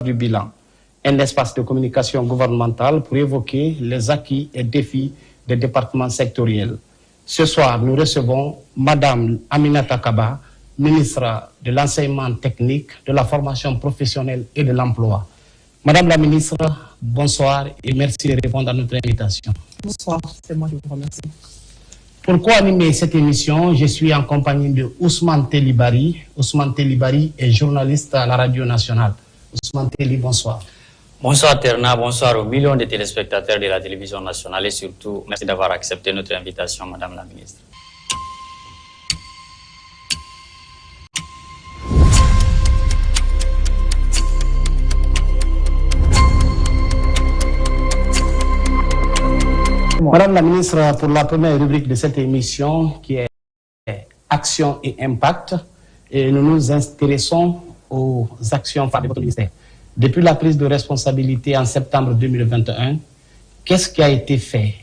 du bilan, un espace de communication gouvernementale pour évoquer les acquis et défis des départements sectoriels. Ce soir, nous recevons Madame Aminata Kaba, ministre de l'Enseignement technique, de la formation professionnelle et de l'emploi. Madame la ministre, bonsoir et merci de répondre à notre invitation. Bonsoir, c'est moi qui vous remercie. Pour co-animer cette émission, je suis en compagnie de Ousmane Telibari. Ousmane Telibari est journaliste à la Radio Nationale. Ousmane Telibari, bonsoir. Bonsoir Terna, bonsoir aux millions de téléspectateurs de la télévision nationale et surtout, merci d'avoir accepté notre invitation, Madame la ministre. Madame la ministre, pour la première rubrique de cette émission qui est Action et Impact, et nous nous intéressons aux actions phares de votre ministère. Depuis la prise de responsabilité en septembre 2021, qu'est-ce qui a été fait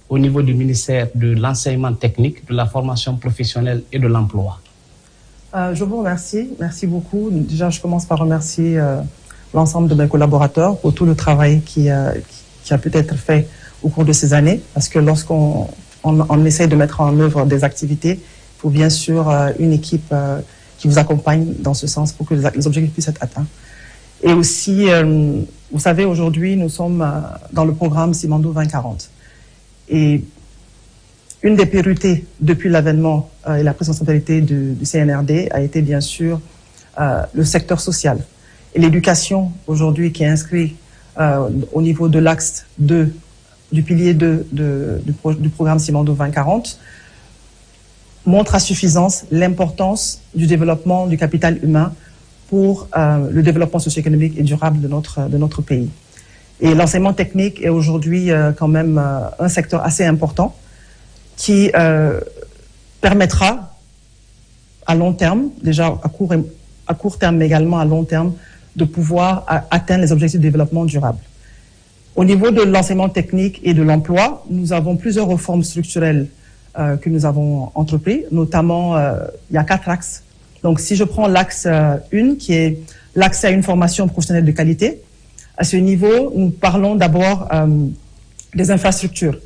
au niveau du ministère de l'Enseignement technique, de la formation professionnelle et de l'emploi? Je vous remercie. Merci beaucoup. Déjà, je commence par remercier l'ensemble de mes collaborateurs pour tout le travail qui a pu être fait au cours de ces années. Parce que lorsqu'on essaie de mettre en œuvre des activités, il faut bien sûr une équipe qui vous accompagne dans ce sens pour que les objectifs puissent être atteints. Et aussi, vous savez, aujourd'hui, nous sommes dans le programme Simandou 2040. Et une des priorités depuis l'avènement et la prise de responsabilité du CNRD a été bien sûr le secteur social. Et l'éducation aujourd'hui qui est inscrit au niveau de l'axe 2, du pilier 2 du programme Simandou 2040, montre à suffisance l'importance du développement du capital humain pour le développement socio-économique et durable de notre pays. Et l'enseignement technique est aujourd'hui quand même un secteur assez important qui permettra à long terme, déjà à court terme mais également à long terme, de pouvoir atteindre les objectifs de développement durable. Au niveau de l'enseignement technique et de l'emploi, nous avons plusieurs réformes structurelles que nous avons entreprises, notamment il y a 4 axes. Donc, si je prends l'axe 1, qui est l'accès à une formation professionnelle de qualité, à ce niveau, nous parlons d'abord des infrastructures.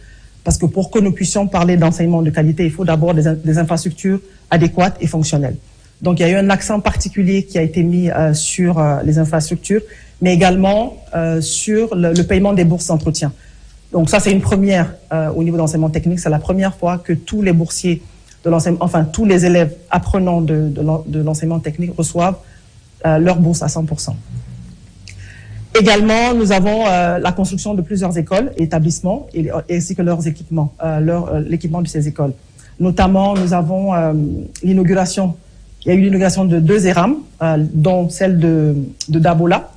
Parce que pour que nous puissions parler d'enseignement de qualité, il faut d'abord des infrastructures adéquates et fonctionnelles. Donc, il y a eu un accent particulier qui a été mis sur les infrastructures, mais également sur le paiement des bourses d'entretien. Donc, ça, c'est une première au niveau d'enseignement technique. C'est la première fois que tous les boursiers de l'enseignement, enfin tous les élèves apprenants de l'enseignement technique reçoivent leur bourse à 100%. Également, nous avons la construction de plusieurs écoles et établissements ainsi que leurs équipements, l'équipement de ces écoles. Notamment, nous avons l'inauguration. Il y a eu l'inauguration de 2 ERAM, dont celle de Dabola.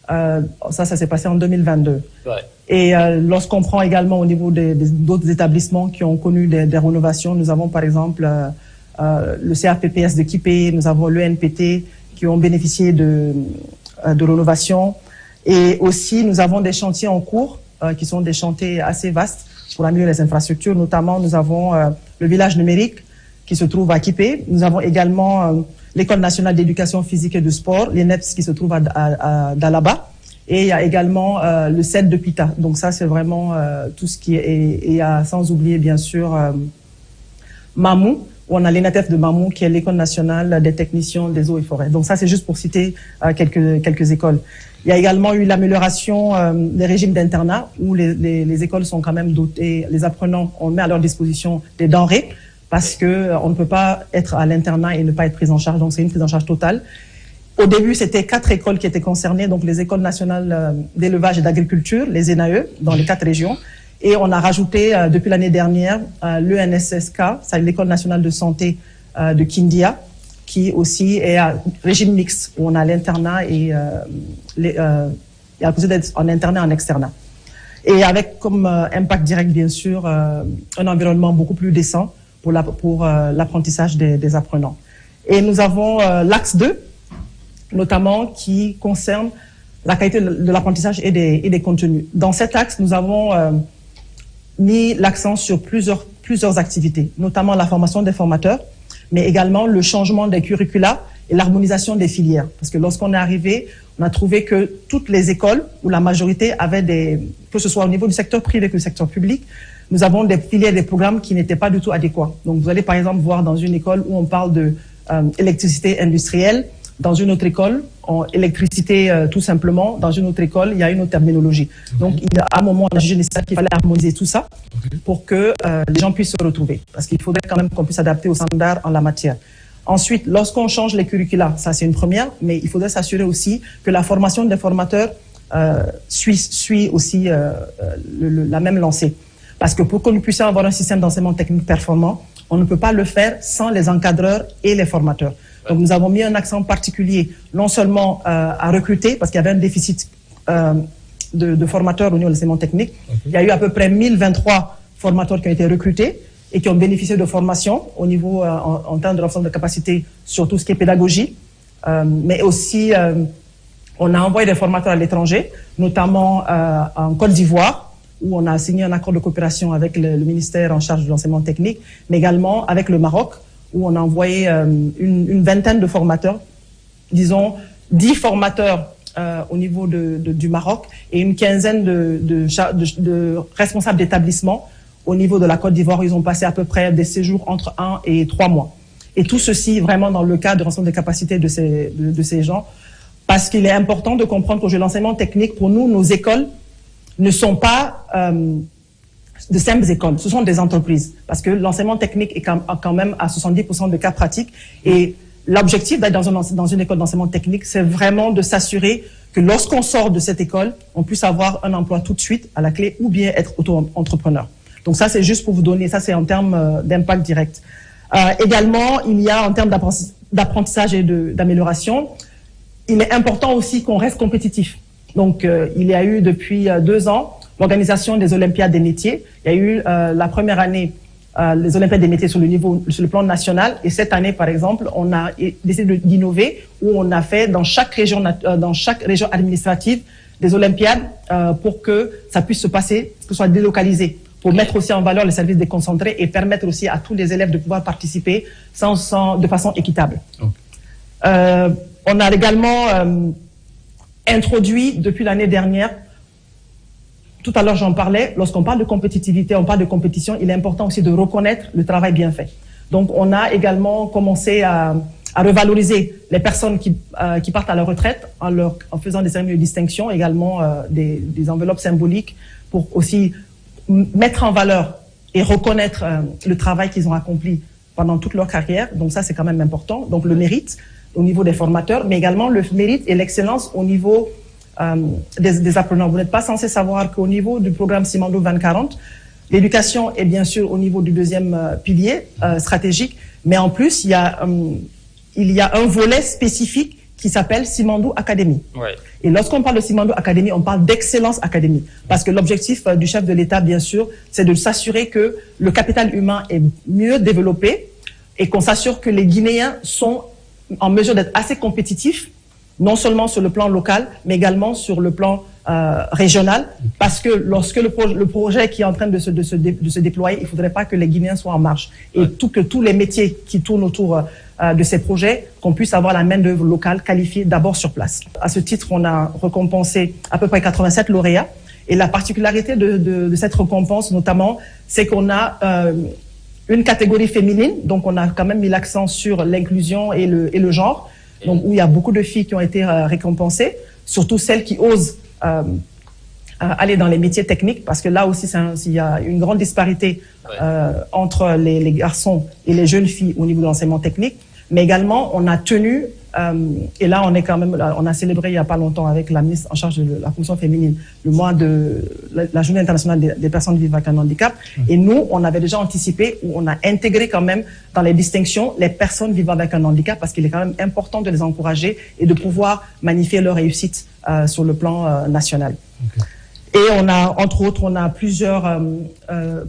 Ça s'est passé en 2022. Ouais. Et lorsqu'on prend également au niveau d'autres établissements qui ont connu des rénovations, nous avons par exemple le CAPPS de Kipé, nous avons l'ENPT qui ont bénéficié de rénovation. Et aussi, nous avons des chantiers en cours qui sont des chantiers assez vastes pour améliorer les infrastructures. Notamment, nous avons le village numérique qui se trouve à Kipé. Nous avons également l'École nationale d'éducation physique et de sport, l'ENEPS, qui se trouve à Dalaba. Et il y a également le CED de Pita. Donc ça, c'est vraiment tout ce qui est... Et il y a, sans oublier, bien sûr, Mamou, où on a l'ENATEF de Mamou, qui est l'École nationale des techniciens des eaux et forêts. Donc ça, c'est juste pour citer quelques écoles. Il y a également eu l'amélioration des régimes d'internat, où les écoles sont quand même dotées, les apprenants, on met à leur disposition des denrées, parce qu'on ne peut pas être à l'internat et ne pas être pris en charge. Donc c'est une prise en charge totale. Au début, c'était 4 écoles qui étaient concernées, donc les écoles nationales d'élevage et d'agriculture, les ENAE, dans les 4 régions. Et on a rajouté, depuis l'année dernière, l'ENSSK, c'est l'École nationale de santé de Kindia, qui aussi est à régime mixte, où on a l'internat et la possibilité d'être en internat et en externat. Et avec comme impact direct, bien sûr, un environnement beaucoup plus décent pour l'apprentissage des apprenants. Et nous avons l'axe 2, notamment qui concerne la qualité de l'apprentissage et des contenus. Dans cet axe, nous avons mis l'accent sur plusieurs activités, notamment la formation des formateurs, mais également le changement des curricula et l'harmonisation des filières. Parce que lorsqu'on est arrivé, on a trouvé que toutes les écoles, ou la majorité, avaient que ce soit au niveau du secteur privé que du secteur public, nous avons des filières, des programmes qui n'étaient pas du tout adéquats. Donc vous allez par exemple voir dans une école où on parle de électricité industrielle, dans une autre école, en électricité tout simplement, dans une autre école, il y a une autre terminologie. Donc à un moment, on a jugé nécessaire qu'il fallait harmoniser tout ça pour que les gens puissent se retrouver. Parce qu'il faudrait quand même qu'on puisse s'adapter aux standards en la matière. Ensuite, lorsqu'on change les curricula, ça c'est une première, mais il faudrait s'assurer aussi que la formation des formateurs suit aussi la même lancée. Parce que pour que nous puissions avoir un système d'enseignement technique performant, on ne peut pas le faire sans les encadreurs et les formateurs. Donc nous avons mis un accent particulier, non seulement à recruter, parce qu'il y avait un déficit de formateurs au niveau de l'enseignement technique. Il y a eu à peu près 1023 formateurs qui ont été recrutés et qui ont bénéficié de formation au niveau, en termes de l'ensemble de capacités sur tout ce qui est pédagogie. Mais aussi, on a envoyé des formateurs à l'étranger, notamment en Côte d'Ivoire, où on a signé un accord de coopération avec le ministère en charge de l'enseignement technique, mais également avec le Maroc, où on a envoyé une vingtaine de formateurs, disons 10 formateurs au niveau du Maroc et une quinzaine de responsables d'établissement au niveau de la Côte d'Ivoire. Ils ont passé à peu près des séjours entre 1 et 3 mois. Et tout ceci vraiment dans le cadre de l'ensemble des capacités de ces gens, parce qu'il est important de comprendre que l'enseignement technique, pour nous, nos écoles ne sont pas de simples écoles, ce sont des entreprises. Parce que l'enseignement technique est quand même à 70% de cas pratiques. Et l'objectif d'être dans une école d'enseignement technique, c'est vraiment de s'assurer que lorsqu'on sort de cette école, on puisse avoir un emploi tout de suite à la clé ou bien être auto-entrepreneur. Donc ça, c'est juste pour vous donner, ça c'est en termes d'impact direct. Également, il y a en termes d'apprentissage et d'amélioration, il est important aussi qu'on reste compétitif. Donc, il y a eu depuis 2 ans l'organisation des Olympiades des métiers. Il y a eu la première année les Olympiades des métiers sur le plan national. Et cette année, par exemple, on a décidé d'innover où on a fait dans chaque région administrative des Olympiades pour que ça puisse se passer, que ce soit délocalisé, pour mettre aussi en valeur les services déconcentrés et permettre aussi à tous les élèves de pouvoir participer de façon équitable. Okay. On a également introduit depuis l'année dernière, tout à l'heure j'en parlais, lorsqu'on parle de compétitivité, on parle de compétition, il est important aussi de reconnaître le travail bien fait. Donc on a également commencé à revaloriser les personnes qui partent à la retraite en faisant des cérémonies de distinction, également des enveloppes symboliques pour aussi mettre en valeur et reconnaître le travail qu'ils ont accompli pendant toute leur carrière. Donc ça c'est quand même important. Donc le mérite au niveau des formateurs, mais également le mérite et l'excellence au niveau des apprenants. Vous n'êtes pas censé savoir qu'au niveau du programme Simandou 2040, l'éducation est bien sûr au niveau du deuxième pilier stratégique, mais en plus, il y a un volet spécifique qui s'appelle Simandou Academy. Ouais. Et lorsqu'on parle de Simandou Academy, on parle d'excellence académique. Parce que l'objectif du chef de l'État, bien sûr, c'est de s'assurer que le capital humain est mieux développé et qu'on s'assure que les Guinéens sont en mesure d'être assez compétitifs, non seulement sur le plan local, mais également sur le plan régional, parce que lorsque le projet qui est en train de se déployer, il ne faudrait pas que les Guinéens soient en marge. Et que tous les métiers qui tournent autour de ces projets, qu'on puisse avoir la main-d'œuvre locale qualifiée d'abord sur place. À ce titre, on a récompensé à peu près 87 lauréats. Et la particularité de cette récompense, notamment, c'est qu'on a une catégorie féminine, donc on a quand même mis l'accent sur l'inclusion et le genre, donc où il y a beaucoup de filles qui ont été récompensées, surtout celles qui osent aller dans les métiers techniques, parce que là aussi il y a une grande disparité entre les garçons et les jeunes filles au niveau de l'enseignement technique, mais également on a tenu, et là on a célébré il n'y a pas longtemps avec la ministre en charge de la fonction féminine le mois de la journée internationale des personnes vivant avec un handicap, et nous on avait déjà anticipé, où on a intégré quand même dans les distinctions les personnes vivant avec un handicap, parce qu'il est quand même important de les encourager et de pouvoir magnifier leur réussite sur le plan national. Okay. Et on a, entre autres, plusieurs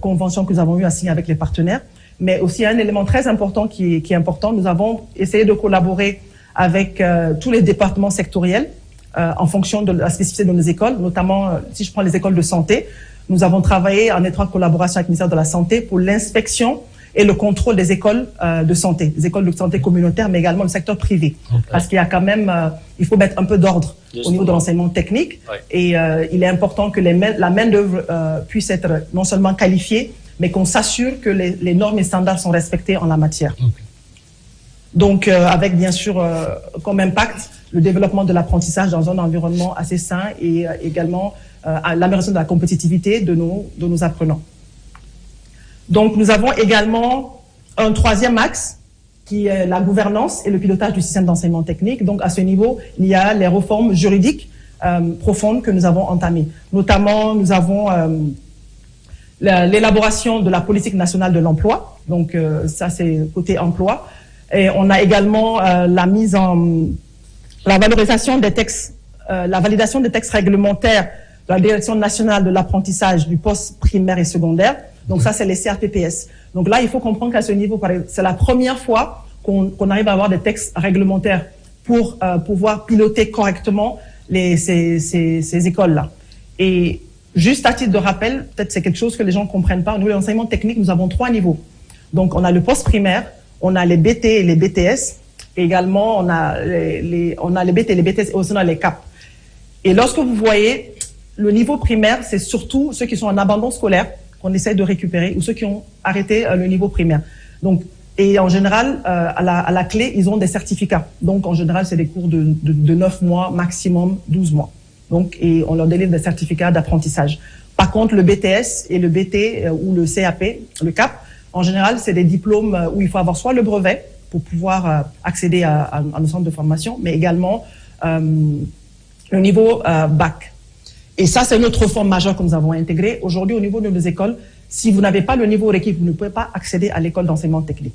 conventions que nous avons eu à signer avec les partenaires, mais aussi un élément très important qui est important, nous avons essayé de collaborer avec tous les départements sectoriels en fonction de la spécificité de nos écoles, notamment si je prends les écoles de santé, nous avons travaillé en étroite collaboration avec le ministère de la Santé pour l'inspection et le contrôle des écoles de santé, des écoles de santé communautaires, mais également le secteur privé. Parce qu'il y a quand même, il faut mettre un peu d'ordre au niveau de l'enseignement technique. Et il est important que la main-d'œuvre puisse être non seulement qualifiée, mais qu'on s'assure que les normes et standards sont respectés en la matière. Donc, avec bien sûr comme impact le développement de l'apprentissage dans un environnement assez sain et également l'amélioration de la compétitivité de nos apprenants. Donc, nous avons également un troisième axe qui est la gouvernance et le pilotage du système d'enseignement technique. Donc, à ce niveau, il y a les réformes juridiques profondes que nous avons entamées. Notamment, nous avons l'élaboration de la politique nationale de l'emploi. Donc, ça, c'est côté emploi. Et on a également la valorisation des textes, la validation des textes réglementaires de la Direction nationale de l'apprentissage du poste primaire et secondaire. Donc ça, c'est les CRPPS. Donc là, il faut comprendre qu'à ce niveau, c'est la première fois qu'on arrive à avoir des textes réglementaires pour pouvoir piloter correctement ces écoles-là. Et juste à titre de rappel, peut-être c'est quelque chose que les gens ne comprennent pas. Au niveau de l'enseignement technique, nous avons 3 niveaux. Donc on a le poste primaire, on a les BT et les BTS. Et également, on a les BT et les BTS, et aussi on a les CAP. Et lorsque vous voyez, le niveau primaire, c'est surtout ceux qui sont en abandon scolaire qu'on essaie de récupérer ou ceux qui ont arrêté le niveau primaire. Donc, et en général, à la clé, ils ont des certificats. Donc, en général, c'est des cours de 9 mois, maximum 12 mois. Donc, et on leur délivre des certificats d'apprentissage. Par contre, le BTS et le BT ou le CAP, le CAP, en général, c'est des diplômes où il faut avoir soit le brevet pour pouvoir accéder à nos centres de formation, mais également le niveau bac. Et ça, c'est une autre réforme majeure que nous avons intégrée. Aujourd'hui, au niveau de nos écoles, si vous n'avez pas le niveau requis, vous ne pouvez pas accéder à l'école d'enseignement technique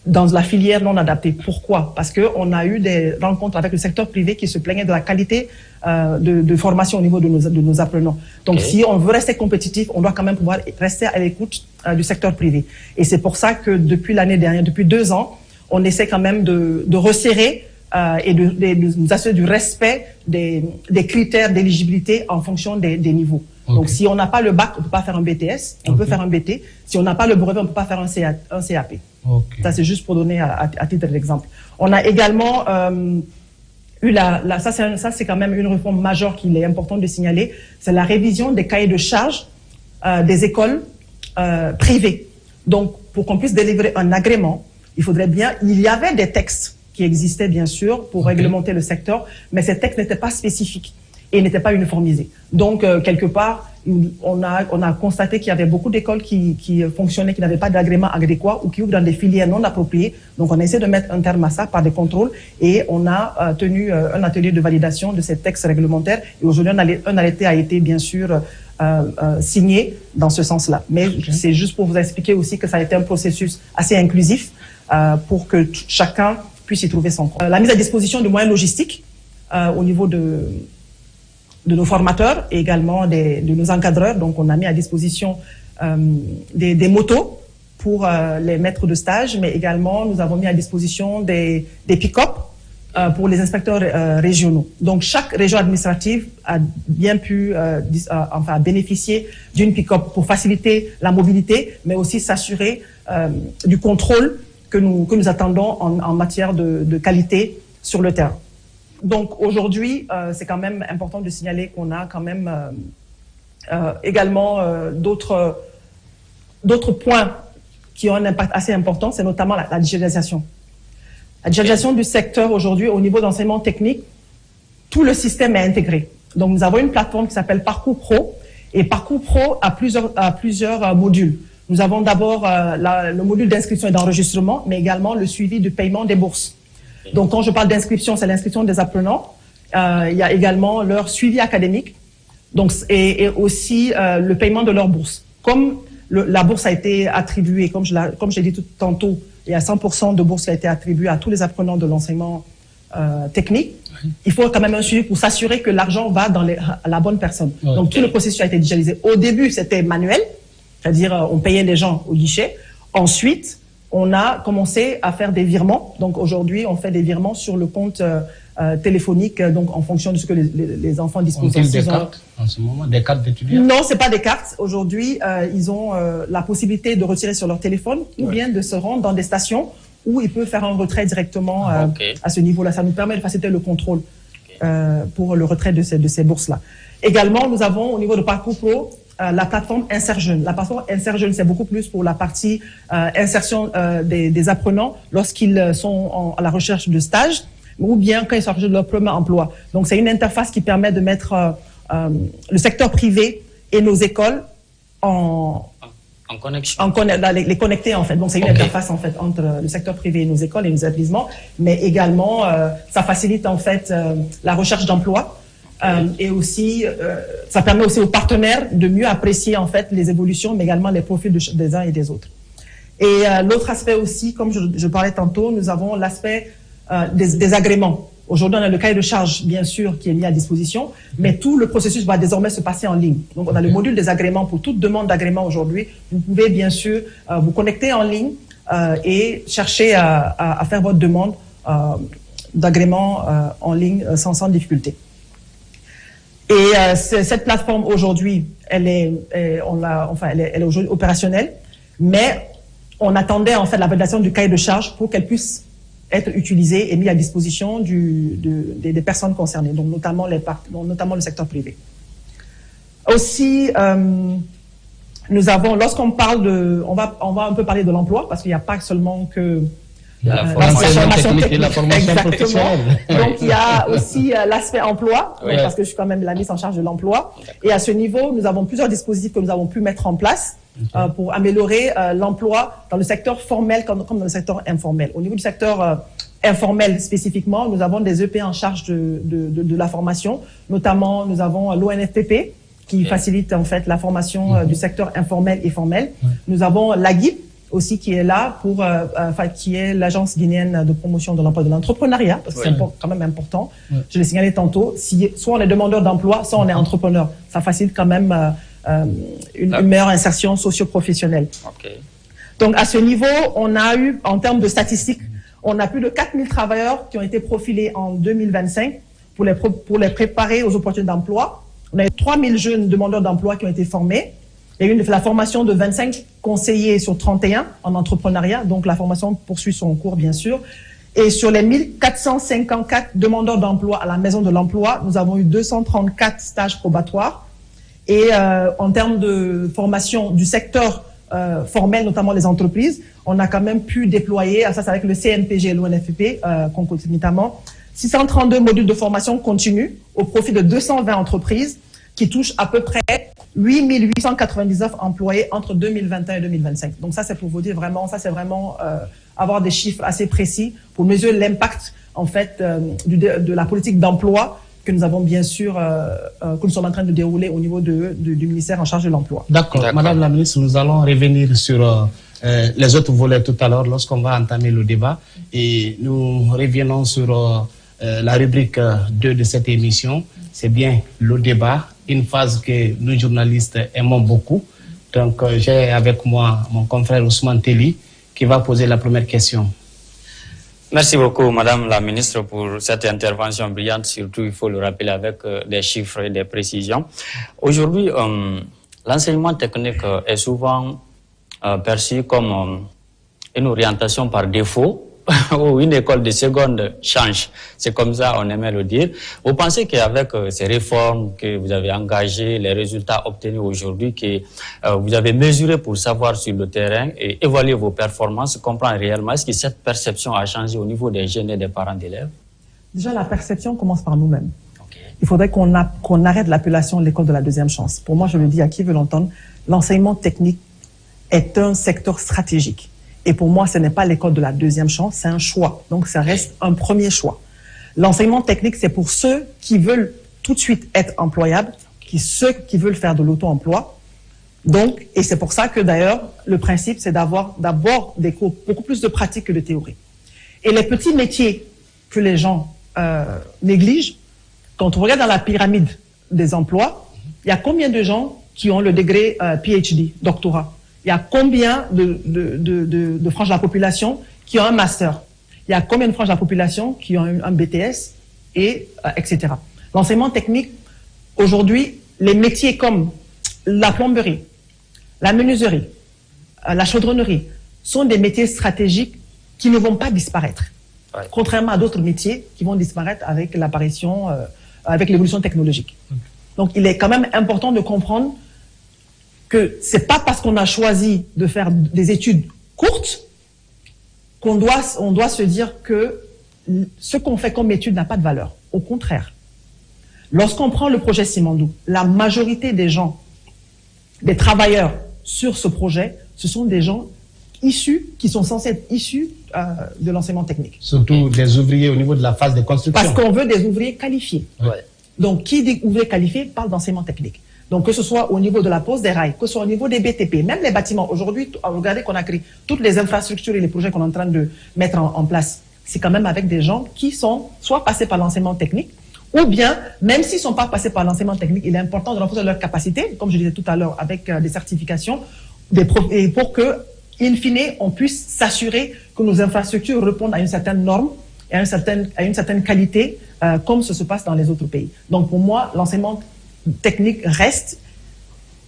dans la filière non adaptée. Pourquoi? Parce qu'on a eu des rencontres avec le secteur privé qui se plaignait de la qualité de formation au niveau de nos apprenants. Donc, si on veut rester compétitif, on doit quand même pouvoir rester à l'écoute du secteur privé. Et c'est pour ça que depuis l'année dernière, depuis 2 ans, on essaie quand même de resserrer et de nous assurer du respect des critères d'éligibilité en fonction des niveaux. Donc, si on n'a pas le bac, on ne peut pas faire un BTS, on peut faire un BT. Si on n'a pas le brevet, on ne peut pas faire un CAP. Ça, c'est juste pour donner à titre d'exemple. On a également eu ça, c'est quand même une réforme majeure qu'il est important de signaler, c'est la révision des cahiers de charges des écoles privées. Donc, pour qu'on puisse délivrer un agrément, il y avait des textes qui existaient, bien sûr, pour réglementer le secteur, mais ces textes n'étaient pas spécifiques et n'étaient pas uniformisés. Donc, quelque part, on a constaté qu'il y avait beaucoup d'écoles qui fonctionnaient, qui n'avaient pas d'agrément adéquat ou qui ouvrent dans des filières non appropriées. Donc, on essaie de mettre un terme à ça par des contrôles et on a tenu un atelier de validation de ces textes réglementaires. Et aujourd'hui, un arrêté a été, bien sûr, signé dans ce sens-là. Mais c'est juste pour vous expliquer aussi que ça a été un processus assez inclusif pour que chacun puisse y trouver son compte. La mise à disposition de moyens logistiques au niveau de nos formateurs et également de nos encadreurs. Donc, on a mis à disposition des motos pour les maîtres de stage, mais également, nous avons mis à disposition des pick-up pour les inspecteurs régionaux. Donc, chaque région administrative a bien pu bénéficier d'une pick-up pour faciliter la mobilité, mais aussi s'assurer du contrôle que nous attendons en matière de qualité sur le terrain. Donc aujourd'hui, c'est quand même important de signaler qu'on a quand même également d'autres points qui ont un impact assez important, c'est notamment la digitalisation. La digitalisation du secteur aujourd'hui au niveau d'enseignement technique, tout le système est intégré. Donc nous avons une plateforme qui s'appelle Parcours Pro et Parcours Pro a plusieurs modules. Nous avons d'abord le module d'inscription et d'enregistrement, mais également le suivi du paiement des bourses. Donc, quand je parle d'inscription, c'est l'inscription des apprenants. Il y a également leur suivi académique, donc et aussi le paiement de leur bourse. Comme la bourse a été attribuée, comme j'ai dit tout tantôt, il y a 100% de bourse qui a été attribuée à tous les apprenants de l'enseignement technique. Il faut quand même un suivi pour s'assurer que l'argent va à la bonne personne. Donc, tout le processus a été digitalisé. Au début, c'était manuel, c'est-à-dire on payait les gens au guichet. Ensuite, on a commencé à faire des virements. Donc aujourd'hui, on fait des virements sur le compte téléphoniques, donc en fonction de ce que les enfants disposent. Ont-ils des cartes en ce moment, des cartes d'étudiants? Non, c'est pas des cartes. Aujourd'hui, ils ont la possibilité de retirer sur leur téléphone ou bien de se rendre dans des stations où ils peuvent faire un retrait directement à ce niveau-là. Ça nous permet de faciliter le contrôle pour le retrait de ces bourses-là. Également, nous avons au niveau de Parcours Pro la plateforme InserJeune. La plateforme InserJeune, c'est beaucoup plus pour la partie insertion des apprenants lorsqu'ils sont à la recherche de stage ou bien quand ils sont à la recherche de leur premier emploi. Donc, c'est une interface qui permet de mettre le secteur privé et nos écoles en connexion. Les connecter, en fait. Donc, c'est une interface, en fait, entre le secteur privé et nos écoles et nos établissements. Mais également, ça facilite, en fait, la recherche d'emploi. Et aussi, ça permet aussi aux partenaires de mieux apprécier en fait les évolutions, mais également les profils des uns et des autres. Et l'autre aspect aussi, comme je parlais tantôt, nous avons l'aspect des agréments. Aujourd'hui, on a le cahier de charge, bien sûr, qui est mis à disposition, mais tout le processus va désormais se passer en ligne. Donc, on a le module des agréments pour toute demande d'agrément aujourd'hui. Vous pouvez bien sûr vous connecter en ligne et chercher à faire votre demande d'agrément en ligne sans difficulté. Et cette plateforme aujourd'hui, elle est aujourd'hui opérationnelle, mais on attendait en fait la validation du cahier de charge pour qu'elle puisse être utilisée et mise à disposition des personnes concernées, donc notamment le secteur privé. Aussi, nous avons, lorsqu'on parle on va un peu parler de l'emploi, parce qu'il n'y a pas seulement que la formation technique et la formation professionnelle. Donc, il y a aussi l'aspect emploi, parce que je suis quand même la mise en charge de l'emploi. Et à ce niveau, nous avons plusieurs dispositifs que nous avons pu mettre en place pour améliorer l'emploi dans le secteur formel comme dans le secteur informel. Au niveau du secteur informel spécifiquement, nous avons des EP en charge de la formation. Notamment, nous avons l'ONFPP qui facilite en fait la formation du secteur informel et formel. Nous avons l'AGIP aussi qui est là qui est l'agence guinéenne de promotion de l'emploi et de l'entrepreneuriat, parce que c'est quand même important. Je l'ai signalé tantôt, soit on est demandeur d'emploi, soit on est entrepreneur. Ça facilite quand même une meilleure insertion socio-professionnelle. Donc à ce niveau, on a eu, en termes de statistiques, on a plus de 4000 travailleurs qui ont été profilés en 2025 pour les préparer aux opportunités d'emploi. On a eu 3000 jeunes demandeurs d'emploi qui ont été formés. Il y a eu la formation de 25 conseillers sur 31 en entrepreneuriat, donc la formation poursuit son cours bien sûr. Et sur les 1454 demandeurs d'emploi à la Maison de l'Emploi, nous avons eu 234 stages probatoires. Et en termes de formation du secteur formel, notamment les entreprises, on a quand même pu déployer, ça c'est avec le CNPG et l'ONFP concomitamment, 632 modules de formation continue au profit de 220 entreprises qui touchent à peu près 8 899 employés entre 2021 et 2025. Donc ça, c'est pour vous dire vraiment, ça c'est vraiment avoir des chiffres assez précis pour mesurer l'impact en fait de la politique d'emploi que nous avons bien sûr, que nous sommes en train de dérouler au niveau du ministère en charge de l'emploi. D'accord. Madame la ministre, nous allons revenir sur les autres volets tout à l'heure lorsqu'on va entamer le débat et nous revenons sur la rubrique 2 de cette émission. C'est bien le débat, une phase que nous journalistes aimons beaucoup. Donc j'ai avec moi mon confrère Ousmane Telli qui va poser la première question. Merci beaucoup, Madame la Ministre, pour cette intervention brillante. Surtout, il faut le rappeler avec des chiffres et des précisions. Aujourd'hui, l'enseignement technique est souvent perçu comme une orientation par défaut ou une école de seconde change. C'est comme ça, on aimait le dire. Vous pensez qu'avec ces réformes que vous avez engagées, les résultats obtenus aujourd'hui, que vous avez mesurés pour savoir sur le terrain et évaluer vos performances, comprendre réellement, est-ce que cette perception a changé au niveau des jeunes et des parents d'élèves? Déjà, la perception commence par nous-mêmes. Il faudrait qu'on arrête l'appellation de l'école de la deuxième chance. Pour moi, je le dis à qui veut l'entendre, l'enseignement technique est un secteur stratégique. Et pour moi, ce n'est pas l'école de la deuxième chance, c'est un choix. Donc, ça reste un premier choix. L'enseignement technique, c'est pour ceux qui veulent tout de suite être employables, ceux qui veulent faire de l'auto-emploi. Donc, et c'est pour ça que d'ailleurs, le principe, c'est d'avoir d'abord des cours beaucoup plus de pratique que de théorie. Et les petits métiers que les gens négligent, quand on regarde dans la pyramide des emplois, il y a combien de gens qui ont le degré PhD, doctorat? Il y a combien de franges de la population qui ont un master? Il y a combien de franges de la population qui ont un BTS et etc. L'enseignement technique, aujourd'hui, les métiers comme la plomberie, la menuiserie, la chaudronnerie, sont des métiers stratégiques qui ne vont pas disparaître. Ouais. Contrairement à d'autres métiers qui vont disparaître avec l'apparition, avec l'évolution technologique. Donc, il est quand même important de comprendre que c'est pas parce qu'on a choisi de faire des études courtes on doit se dire que ce qu'on fait comme étude n'a pas de valeur. Au contraire. Lorsqu'on prend le projet Simandou, la majorité des gens, des travailleurs sur ce projet, ce sont des gens qui sont censés être issus de l'enseignement technique. Surtout des ouvriers au niveau de la phase de construction. Parce qu'on veut des ouvriers qualifiés. Ouais. Donc, qui dit ouvrier qualifié parle d'enseignement technique. Donc, que ce soit au niveau de la pose des rails, que ce soit au niveau des BTP, même les bâtiments. Aujourd'hui, regardez qu'on a créé toutes les infrastructures et les projets qu'on est en train de mettre en place. C'est quand même avec des gens qui sont soit passés par l'enseignement technique, ou bien, même s'ils ne sont pas passés par l'enseignement technique, il est important de renforcer leur capacité, comme je disais tout à l'heure, avec des certifications, et pour que, in fine, on puisse s'assurer que nos infrastructures répondent à une certaine norme et à une certaine qualité, comme ce se passe dans les autres pays. Donc, pour moi, l'enseignement technique reste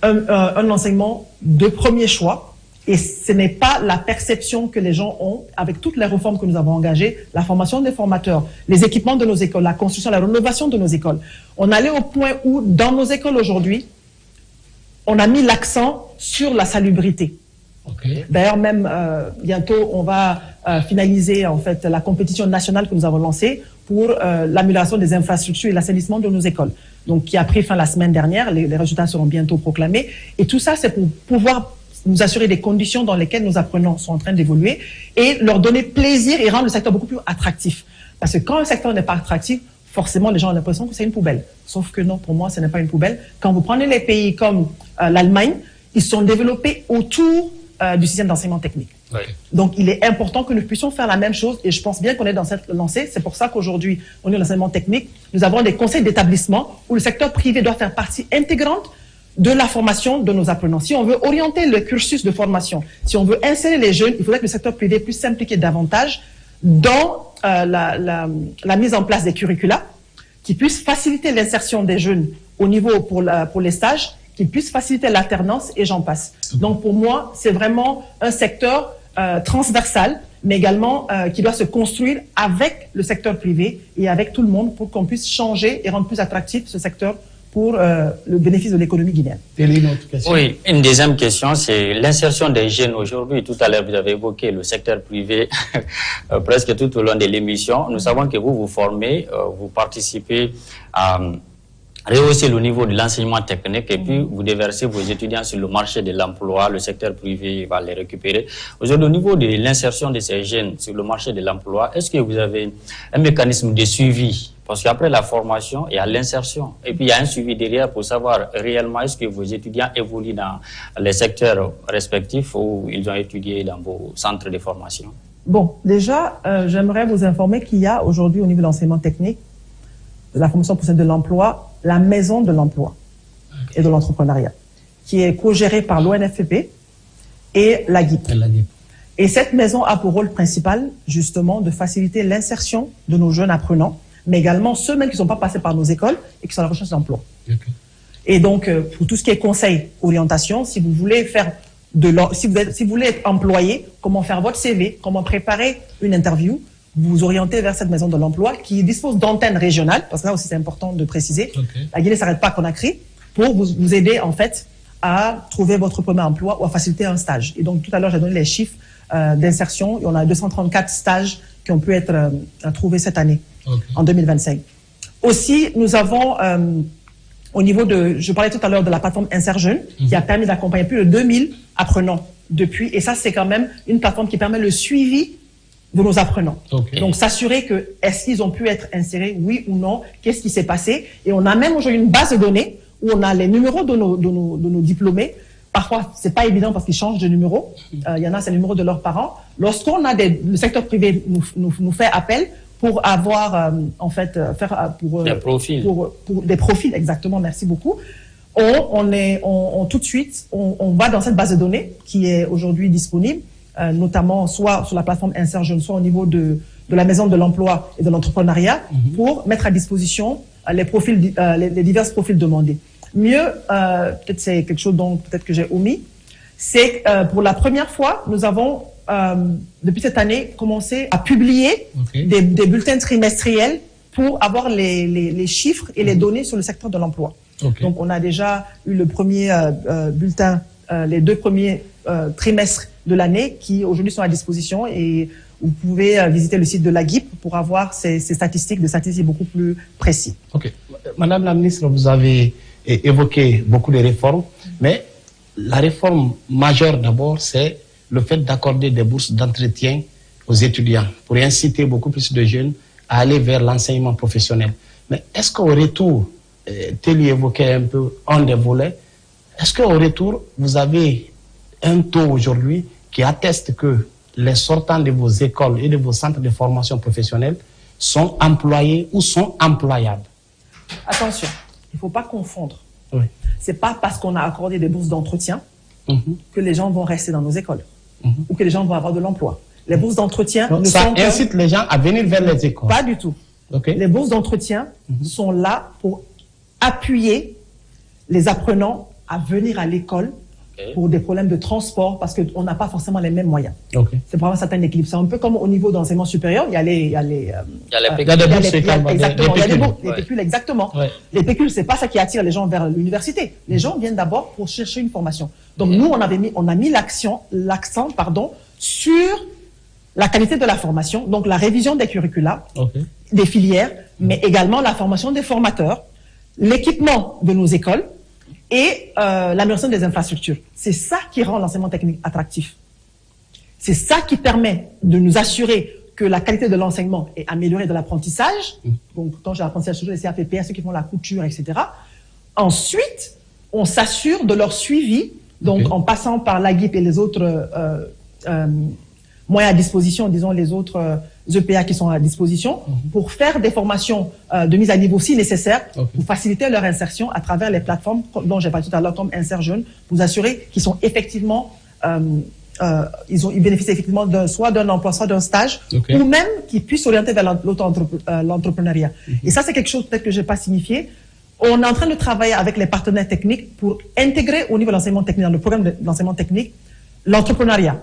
un enseignement de premier choix, et ce n'est pas la perception que les gens ont avec toutes les réformes que nous avons engagées, la formation des formateurs, les équipements de nos écoles, la construction, la rénovation de nos écoles. On allait au point où, dans nos écoles aujourd'hui, on a mis l'accent sur la salubrité. Okay. D'ailleurs, même bientôt, on va finaliser en fait la compétition nationale que nous avons lancée pour l'amélioration des infrastructures et l'assainissement de nos écoles. Donc, qui a pris fin la semaine dernière. Les résultats seront bientôt proclamés. Et tout ça, c'est pour pouvoir nous assurer des conditions dans lesquelles nos apprenants sont en train d'évoluer et leur donner plaisir et rendre le secteur beaucoup plus attractif. Parce que quand un secteur n'est pas attractif, forcément, les gens ont l'impression que c'est une poubelle. Sauf que non, pour moi, ce n'est pas une poubelle. Quand vous prenez les pays comme l'Allemagne, ils sont développés autour du système d'enseignement technique. Oui. Donc, il est important que nous puissions faire la même chose et je pense bien qu'on est dans cette lancée. C'est pour ça qu'aujourd'hui, au niveau de l'enseignement technique, nous avons des conseils d'établissement où le secteur privé doit faire partie intégrante de la formation de nos apprenants. Si on veut orienter le cursus de formation, si on veut insérer les jeunes, il faudrait que le secteur privé puisse s'impliquer davantage dans la mise en place des curricula, qui puisse faciliter l'insertion des jeunes au niveau pour les stages, qui puisse faciliter l'alternance et j'en passe. Donc pour moi, c'est vraiment un secteur transversal, mais également qui doit se construire avec le secteur privé et avec tout le monde pour qu'on puisse changer et rendre plus attractif ce secteur pour le bénéfice de l'économie guinéenne. Oui, une deuxième question, c'est l'insertion des jeunes aujourd'hui. Tout à l'heure, vous avez évoqué le secteur privé presque tout au long de l'émission. Nous savons que vous vous formez, vous participez à rehausser le niveau de l'enseignement technique et puis vous déversez vos étudiants sur le marché de l'emploi, le secteur privé va les récupérer. Aujourd'hui, au niveau de l'insertion de ces jeunes sur le marché de l'emploi, est-ce que vous avez un mécanisme de suivi? Parce qu'après la formation, il y a l'insertion. Et puis, il y a un suivi derrière pour savoir réellement est-ce que vos étudiants évoluent dans les secteurs respectifs où ils ont étudié dans vos centres de formation. Bon, déjà, j'aimerais vous informer qu'il y a aujourd'hui au niveau de l'enseignement technique, de la formation professionnelle de l'emploi, la maison de l'emploi et de l'entrepreneuriat, qui est co-gérée par l'ONFPP et la GIP. Et cette maison a pour rôle principal, justement, de faciliter l'insertion de nos jeunes apprenants, mais également ceux même qui ne sont pas passés par nos écoles et qui sont à la recherche d'emploi. Okay. Et donc, pour tout ce qui est conseil, orientation, si vous voulez faire si vous voulez être employé, comment faire votre CV, comment préparer une interview, vous vous orientez vers cette maison de l'emploi qui dispose d'antennes régionales, parce que là aussi c'est important de préciser. Okay. La Guinée ne s'arrête pas à Conakry pour vous aider en fait à trouver votre premier emploi ou à faciliter un stage. Et donc tout à l'heure j'ai donné les chiffres d'insertion. On a 234 stages qui ont pu être trouvés cette année, en 2025. Aussi, nous avons au niveau je parlais tout à l'heure de la plateforme InserJeune, qui a permis d'accompagner plus de 2000 apprenants depuis. Et ça, c'est quand même une plateforme qui permet le suivi de nos apprenants. Okay. Donc, s'assurer que est-ce qu'ils ont pu être insérés, oui ou non, qu'est-ce qui s'est passé. Et on a même aujourd'hui une base de données où on a les numéros de nos diplômés. Parfois, c'est pas évident parce qu'ils changent de numéro. Il y en a, c'est le numéro de leurs parents. Lorsqu'on a le secteur privé nous fait appel pour avoir, en fait, des profils. Pour des profils, exactement, merci beaucoup. Tout de suite, on va dans cette base de données qui est aujourd'hui disponible, notamment soit sur la plateforme InserJeune, soit au niveau de de la Maison de l'Emploi et de l'Entrepreneuriat pour mettre à disposition les divers profils demandés. Mieux, peut-être c'est quelque chose dont peut-être que j'ai omis, c'est pour la première fois, nous avons, depuis cette année, commencé à publier des bulletins trimestriels pour avoir les chiffres et les données sur le secteur de l'emploi. Donc, on a déjà eu le premier bulletin, les 2 premiers trimestres de l'année qui aujourd'hui sont à disposition, et vous pouvez visiter le site de l'AGIP pour avoir ces statistiques, des statistiques beaucoup plus précises. Madame la ministre, vous avez évoqué beaucoup de réformes, mais la réforme majeure d'abord, c'est le fait d'accorder des bourses d'entretien aux étudiants pour inciter beaucoup plus de jeunes à aller vers l'enseignement professionnel. Mais est-ce qu'au retour, Telly évoquait un peu un des volets, est-ce qu'au retour, vous avez un taux aujourd'hui qui atteste que les sortants de vos écoles et de vos centres de formation professionnelle sont employés ou sont employables? Attention, il ne faut pas confondre. Ce n'est pas parce qu'on a accordé des bourses d'entretien que les gens vont rester dans nos écoles ou que les gens vont avoir de l'emploi. Les bourses d'entretien ça incite les gens à venir vers les écoles. Pas du tout. Les bourses d'entretien sont là pour appuyer les apprenants à venir à l'école pour des problèmes de transport, parce qu'on n'a pas forcément les mêmes moyens. C'est pour avoir un certain équilibre. C'est un peu comme au niveau d'enseignement supérieur, il y a les pécules, exactement. Les pécules, c'est pas ça qui attire les gens vers l'université. Les gens viennent d'abord pour chercher une formation. Donc nous, on a mis l'accent, sur la qualité de la formation, donc la révision des curricula, des filières, mais également la formation des formateurs, l'équipement de nos écoles et l'amélioration des infrastructures. C'est ça qui rend l'enseignement technique attractif. C'est ça qui permet de nous assurer que la qualité de l'enseignement est améliorée, de l'apprentissage. Donc, quand j'ai l'apprentissage, toujours les CAPPR, ceux qui font la couture, etc. Ensuite, on s'assure de leur suivi, donc en passant par l'AGIP et les autres moyens à disposition, disons les autres EPA qui sont à disposition, pour faire des formations de mise à niveau si nécessaire, pour faciliter leur insertion à travers les plateformes dont j'ai parlé tout à l'heure, comme Insert Jeune, pour vous assurer qu'ils sont effectivement, ils bénéficient effectivement soit d'un emploi, soit d'un stage, ou même qu'ils puissent s'orienter vers l'entrepreneuriat. Et ça, c'est quelque chose peut-être que je n'ai pas signifié. On est en train de travailler avec les partenaires techniques pour intégrer au niveau de l'enseignement technique, dans le programme de l'enseignement technique, l'entrepreneuriat.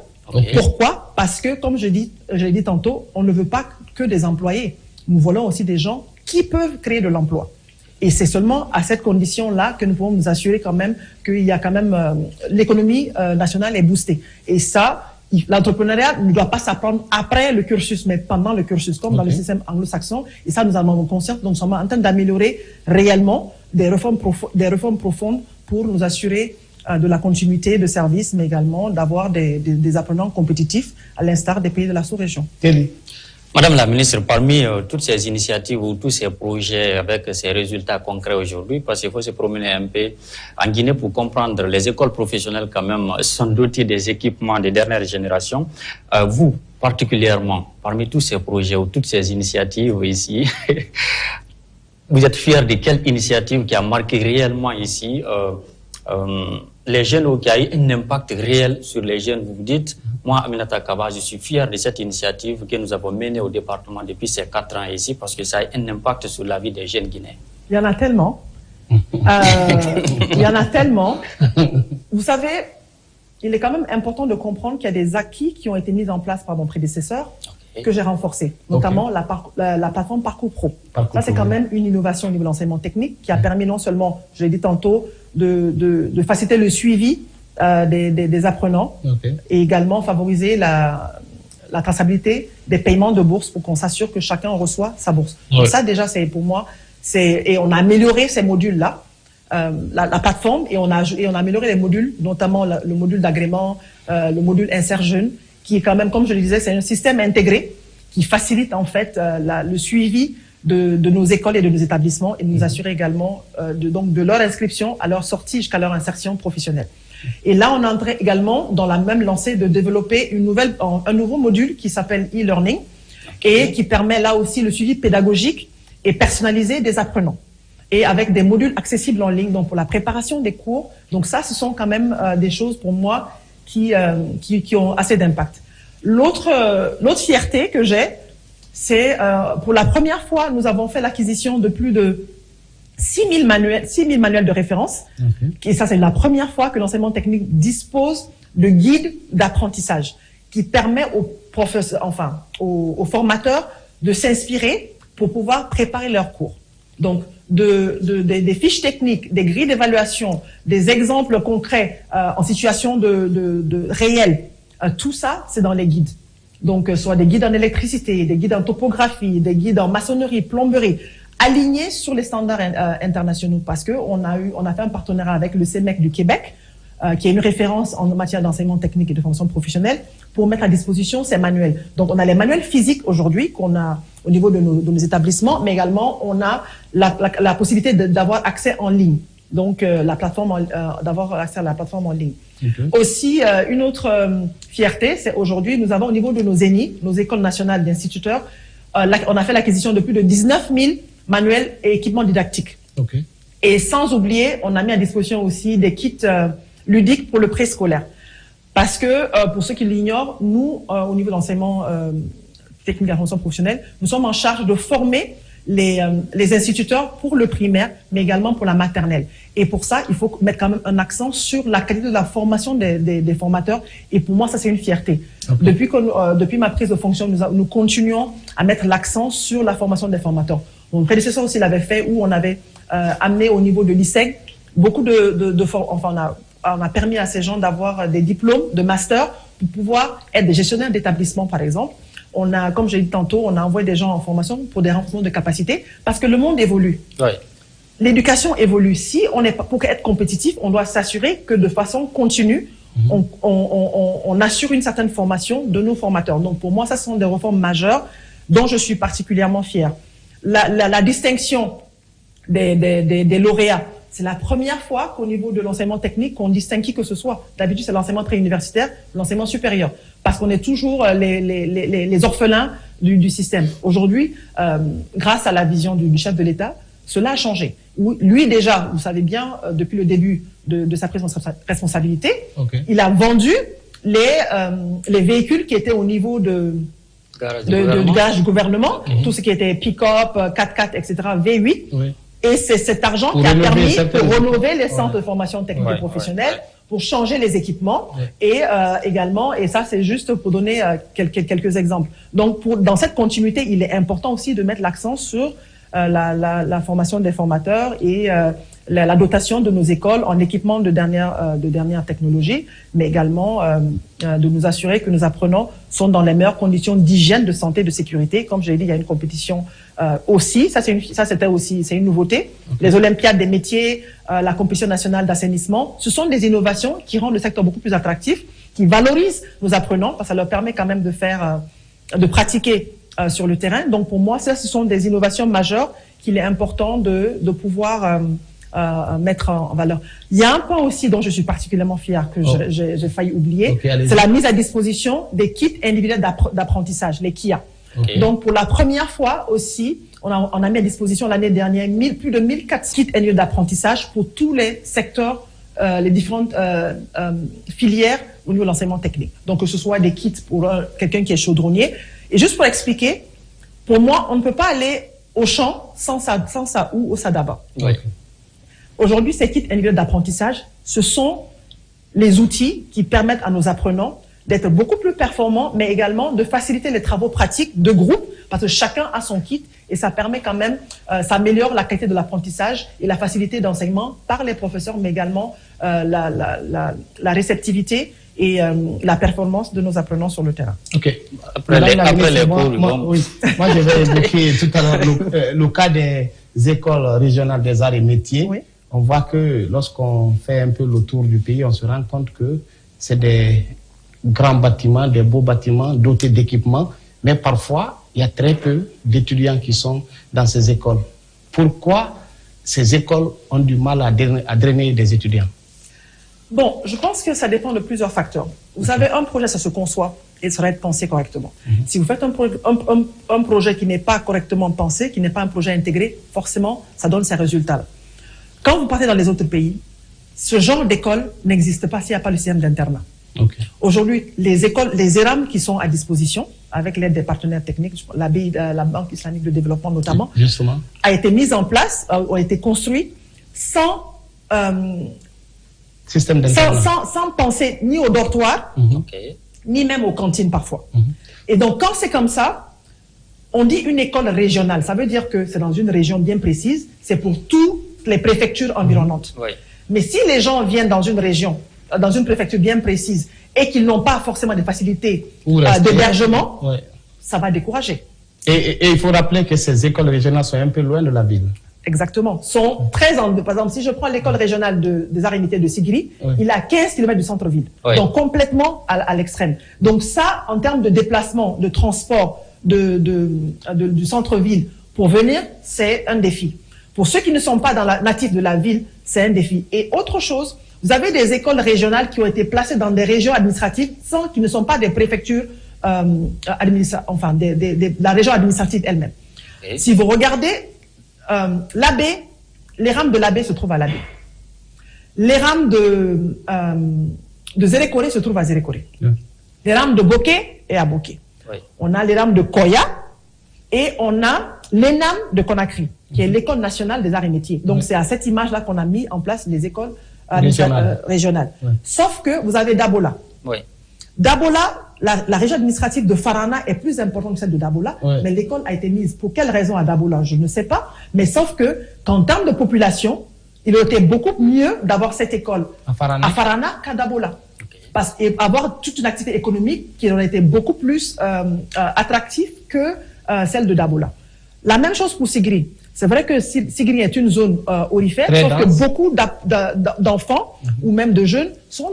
Pourquoi? Parce que, comme je l'ai dit tantôt, on ne veut pas que des employés. Nous voulons aussi des gens qui peuvent créer de l'emploi. Et c'est seulement à cette condition-là que nous pouvons nous assurer quand même qu'il y a quand même l'économie nationale est boostée. Et ça, l'entrepreneuriat ne doit pas s'apprendre après le cursus, mais pendant le cursus, comme dans le système anglo-saxon. Et ça, nous en avons conscience. Donc, nous sommes en train d'améliorer réellement des réformes profondes pour nous assurer de la continuité de service, mais également d'avoir des apprenants compétitifs à l'instar des pays de la sous-région. Madame la ministre, parmi toutes ces initiatives ou tous ces projets avec ces résultats concrets aujourd'hui, parce qu'il faut se promener un peu en Guinée pour comprendre, les écoles professionnelles quand même sont dotées des équipements des dernières générations. Vous, particulièrement, parmi tous ces projets ou toutes ces initiatives ici, vous êtes fier de quelle initiative qui a marqué réellement ici les jeunes ou qui a eu un impact réel sur les jeunes? Vous vous dites, moi, Aminata Kaba, je suis fier de cette initiative que nous avons menée au département depuis ces 4 ans ici, parce que ça a un impact sur la vie des jeunes Guinéens. Il y en a tellement. Il y en a tellement. Vous savez, il est quand même important de comprendre qu'il y a des acquis qui ont été mis en place par mon prédécesseur, que j'ai renforcé, notamment la plateforme Parcours Pro. Ça, c'est quand même une innovation au niveau de l'enseignement technique qui a permis non seulement, je l'ai dit tantôt, de faciliter le suivi des apprenants et également favoriser la traçabilité des paiements de bourse pour qu'on s'assure que chacun reçoit sa bourse. Donc ça, déjà, c'est pour moi, et on a amélioré ces modules-là, la plateforme, et on a amélioré les modules, notamment le module d'agrément, le module Insert Jeune, qui est quand même, comme je le disais, c'est un système intégré qui facilite en fait le suivi de nos écoles et de nos établissements et nous assurer également de leur inscription à leur sortie jusqu'à leur insertion professionnelle. Et là, on est en train également, dans la même lancée, de développer un nouveau module qui s'appelle e-learning et qui permet là aussi le suivi pédagogique et personnalisé des apprenants. Et avec des modules accessibles en ligne, donc pour la préparation des cours. Donc ça, ce sont quand même des choses pour moi qui ont assez d'impact. L'autre fierté que j'ai, c'est pour la première fois, nous avons fait l'acquisition de plus de 6000 manuels de référence. Et ça, c'est la première fois que l'enseignement technique dispose de guides d'apprentissage qui permet aux professeurs, enfin, aux formateurs de s'inspirer pour pouvoir préparer leurs cours. Donc, des fiches techniques, des grilles d'évaluation, des exemples concrets en situation de réel, tout ça, c'est dans les guides. Donc, soit des guides en électricité, des guides en topographie, des guides en maçonnerie, plomberie, alignés sur les standards internationaux, parce que on a fait un partenariat avec le CEMEC du Québec, qui est une référence en matière d'enseignement technique et de formation professionnelle, pour mettre à disposition ces manuels. Donc, on a les manuels physiques aujourd'hui qu'on a au niveau de nos établissements, mais également on a la possibilité d'avoir accès en ligne. Donc, d'avoir accès à la plateforme en ligne. Aussi, une autre fierté, c'est aujourd'hui, nous avons au niveau de nos ENI, nos écoles nationales d'instituteurs, on a fait l'acquisition de plus de 19 000 manuels et équipements didactiques. Et sans oublier, on a mis à disposition aussi des kits ludiques pour le préscolaire. Parce que, pour ceux qui l'ignorent, nous, au niveau de l'enseignement technique et de la formation professionnelle, nous sommes en charge de former les instituteurs pour le primaire, mais également pour la maternelle. Et pour ça, il faut mettre quand même un accent sur la qualité de la formation des formateurs. Et pour moi, ça, c'est une fierté. Depuis ma prise de fonction, nous continuons à mettre l'accent sur la formation des formateurs. Mon prédécesseur aussi l'avait fait, où on avait amené au niveau de l'ISEG beaucoup on a permis à ces gens d'avoir des diplômes de master pour pouvoir être des gestionnaires d'établissements, par exemple. On a, comme j'ai dit tantôt, on a envoyé des gens en formation pour des renforcements de capacité parce que le monde évolue. L'éducation évolue. Si on est, pour être compétitif, on doit s'assurer que de façon continue, on assure une certaine formation de nos formateurs. Donc pour moi, ça ce sont des réformes majeures dont je suis particulièrement fière. La distinction des lauréats, c'est la première fois qu'au niveau de l'enseignement technique, qu'on distingue qui que ce soit. D'habitude, c'est l'enseignement préuniversitaire, l'enseignement supérieur. Parce qu'on est toujours les orphelins du système. Aujourd'hui, grâce à la vision du chef de l'État, cela a changé. Lui, déjà, vous savez bien, depuis le début de sa prise de responsabilité, il a vendu les véhicules qui étaient au niveau du garage du gouvernement, tout ce qui était pick-up, 4x4, etc., V8. Et c'est cet argent qui a permis de rénover les centres de formation technique et professionnelle pour changer les équipements et également, et ça c'est juste pour donner quelques exemples. Donc dans cette continuité, il est important aussi de mettre l'accent sur la formation des formateurs et la dotation de nos écoles en équipement de dernière technologie, mais également de nous assurer que nos apprenants sont dans les meilleures conditions d'hygiène, de santé, de sécurité. Comme je l'ai dit, il y a une compétition aussi. C'est une nouveauté. Les Olympiades des métiers, la compétition nationale d'assainissement, ce sont des innovations qui rendent le secteur beaucoup plus attractif, qui valorisent nos apprenants, parce que ça leur permet quand même de pratiquer sur le terrain. Donc pour moi, ce sont des innovations majeures qu'il est important de pouvoir mettre en valeur. Il y a un point aussi dont je suis particulièrement fière, que j'ai failli oublier, c'est la mise à disposition des kits individuels d'apprentissage, les KIA. Donc pour la première fois aussi, on a mis à disposition l'année dernière plus de 1400 kits individuels d'apprentissage pour tous les secteurs, les différentes filières au niveau de l'enseignement technique. Donc que ce soit des kits pour quelqu'un qui est chaudronnier. Et juste pour expliquer, pour moi, on ne peut pas aller au champ sans sa houe au Sadaba. Aujourd'hui, ces kits individuels d'apprentissage, ce sont les outils qui permettent à nos apprenants d'être beaucoup plus performants, mais également de faciliter les travaux pratiques de groupe, parce que chacun a son kit et ça permet quand même, ça améliore la qualité de l'apprentissage et la facilité d'enseignement par les professeurs, mais également la réceptivité et la performance de nos apprenants sur le terrain. Après les cours, moi, je vais évoquer tout à l'heure le cas des écoles régionales des arts et métiers. On voit que lorsqu'on fait un peu le tour du pays, on se rend compte que c'est des grands bâtiments, des beaux bâtiments dotés d'équipements, mais parfois, il y a très peu d'étudiants qui sont dans ces écoles. Pourquoi ces écoles ont du mal à drainer des étudiants? Bon, je pense que ça dépend de plusieurs facteurs. Vous savez, un projet, ça se conçoit et ça doit être pensé correctement. Si vous faites un projet qui n'est pas correctement pensé, qui n'est pas un projet intégré, forcément, ça donne ces résultats-là. Quand vous partez dans les autres pays, ce genre d'école n'existe pas s'il n'y a pas le système d'internat. Okay. Aujourd'hui, les écoles, les ERAM qui sont à disposition, avec l'aide des partenaires techniques, la BI, la Banque islamique de développement notamment, justement, a été mise en place, ont été construits sans système d'internat. sans penser ni au dortoir, ni même aux cantines parfois. Et donc, quand c'est comme ça, on dit une école régionale. Ça veut dire que c'est dans une région bien précise, c'est pour toutes les préfectures environnantes. Oui. Mais si les gens viennent dans une région, dans une préfecture bien précise, et qu'ils n'ont pas forcément des facilités d'hébergement, ça va décourager. Et il faut rappeler que ces écoles régionales sont un peu loin de la ville. Exactement. Sont très par exemple, si je prends l'école régionale des arts et métiers de Sigiri, il est à 15 km du centre-ville. Donc complètement à l'extrême. Donc ça, en termes de déplacement, de transport du centre-ville pour venir, c'est un défi. Pour ceux qui ne sont pas natifs de la ville, c'est un défi. Et autre chose, vous avez des écoles régionales qui ont été placées dans des régions administratives qui ne sont pas des préfectures, la région administrative elle-même. Si vous regardez, les rames de l'AB se trouvent à l'AB. Les rames de Zérékoré se trouvent à Zérékoré. Les rames de Boké est à Boké. On a les rames de Koya et on a l'ENAM de Conakry, qui est l'école nationale des arts et métiers. Donc c'est à cette image-là qu'on a mis en place les écoles régionales. Sauf que vous avez Dabola. Dabola, la région administrative de Farana est plus importante que celle de Dabola, mais l'école a été mise pour quelle raison à Dabola, je ne sais pas, mais sauf qu'en termes de population, il aurait été beaucoup mieux d'avoir cette école à Farana qu'à Dabola. Parce qu'avoir toute une activité économique qui aurait été beaucoup plus attractive que celle de Dabola. La même chose pour Sigiri. C'est vrai que Sigiri est une zone aurifère, sauf que beaucoup d'enfants ou même de jeunes sont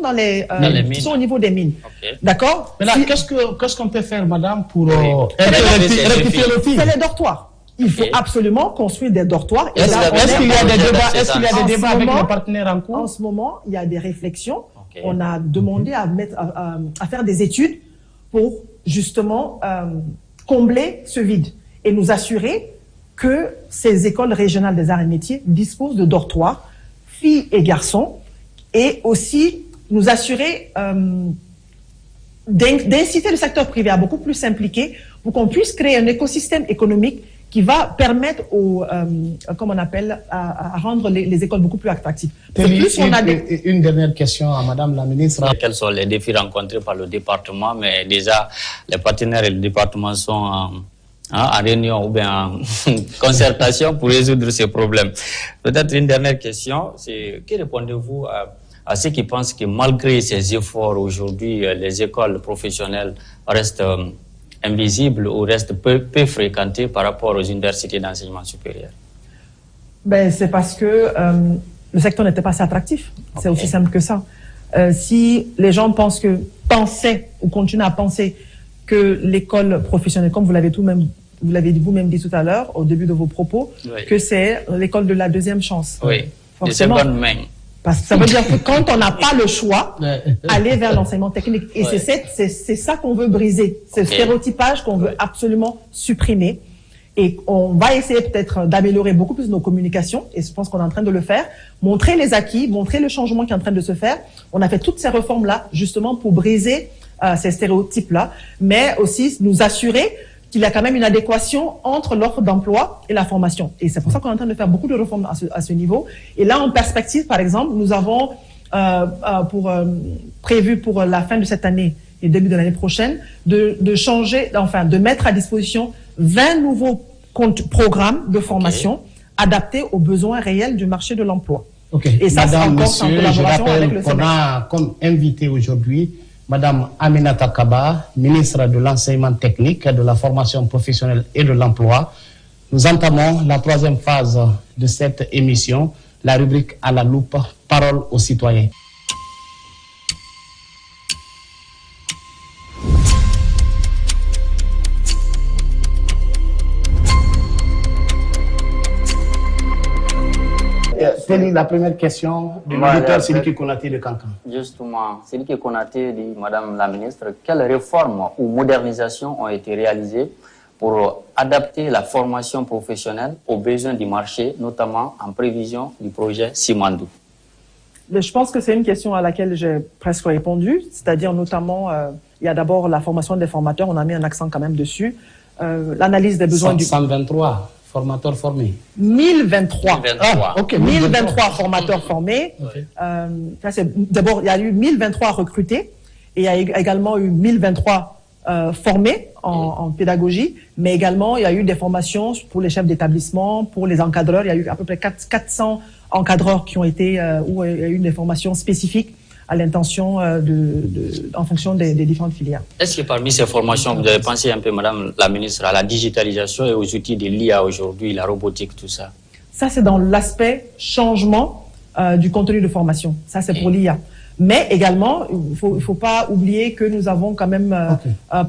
sont au niveau des mines. D'accord. Mais là, qu'est-ce qu'on peut faire, madame, pour rectifier le tir? C'est les dortoirs. Il faut absolument construire des dortoirs. Est-ce qu'il y a des débats avec les partenaires en cours? En ce moment, il y a des réflexions. On a demandé à faire des études pour justement combler ce vide et nous assurer que ces écoles régionales des arts et métiers disposent de dortoirs, filles et garçons, et aussi nous assurer d'inciter le secteur privé à beaucoup plus s'impliquer pour qu'on puisse créer un écosystème économique qui va permettre comme on appelle, à rendre les écoles beaucoup plus attractives. Une dernière question à madame la ministre. Quels sont les défis rencontrés par le département? Mais déjà, les partenaires et le département sont en réunion ou bien en concertation pour résoudre ces problèmes. Peut-être une dernière question, c'est que répondez-vous à ceux qui pensent que malgré ces efforts aujourd'hui, les écoles professionnelles restent invisibles ou restent peu fréquentées par rapport aux universités d'enseignement supérieur? C'est parce que le secteur n'était pas assez attractif. C'est aussi simple que ça. Si les gens pensaient ou continuent à penser que l'école professionnelle, comme vous l'avez vous-même dit tout à l'heure, au début de vos propos, que c'est l'école de la deuxième chance. Oui, de seconde main. Parce que ça veut dire que quand on n'a pas le choix, aller vers l'enseignement technique. Et c'est ça qu'on veut briser, ce stéréotypage qu'on veut absolument supprimer. Et on va essayer peut-être d'améliorer beaucoup plus nos communications, et je pense qu'on est en train de le faire, montrer les acquis, montrer le changement qui est en train de se faire. On a fait toutes ces réformes-là justement pour briser ces stéréotypes-là, mais aussi nous assurer qu'il y a quand même une adéquation entre l'offre d'emploi et la formation. Et c'est pour ça qu'on est en train de faire beaucoup de réformes à ce niveau. Et là, en perspective, par exemple, nous avons prévu pour la fin de cette année et début de l'année prochaine de mettre à disposition 20 nouveaux programmes de formation adaptés aux besoins réels du marché de l'emploi. Et ça, c'est encore en collaboration avec le on a comme invité aujourd'hui Madame Aminata Kaba, ministre de l'Enseignement technique, de la formation professionnelle et de l'emploi. Nous entamons la troisième phase de cette émission, la rubrique à la loupe, parole aux citoyens. La première question de l'auditeur Sidiki Konaté de Kankan. Justement, Sidiki Konaté dit, Madame la ministre, quelles réformes ou modernisations ont été réalisées pour adapter la formation professionnelle aux besoins du marché, notamment en prévision du projet Simandou? Je pense que c'est une question à laquelle j'ai presque répondu, c'est-à-dire notamment, il y a d'abord la formation des formateurs, on a mis un accent quand même dessus, l'analyse des besoins du... 123 formateurs formés. 1023. 1023. Ah, okay. 1023 formateurs formés. Okay. D'abord, il y a eu 1023 recrutés et il y a également eu 1023 formés en pédagogie, mais également il y a eu des formations pour les chefs d'établissement, pour les encadreurs. Il y a eu à peu près 400 encadreurs qui ont été, où il y a eu des formations spécifiques à l'intention en fonction des différentes filières. Est-ce que parmi ces formations, vous avez pensé un peu, Madame la Ministre, à la digitalisation et aux outils de l'IA aujourd'hui, la robotique, tout ça? Ça, c'est dans l'aspect changement du contenu de formation. Ça, c'est pour l'IA. Mais également, il faut pas oublier que nous avons quand même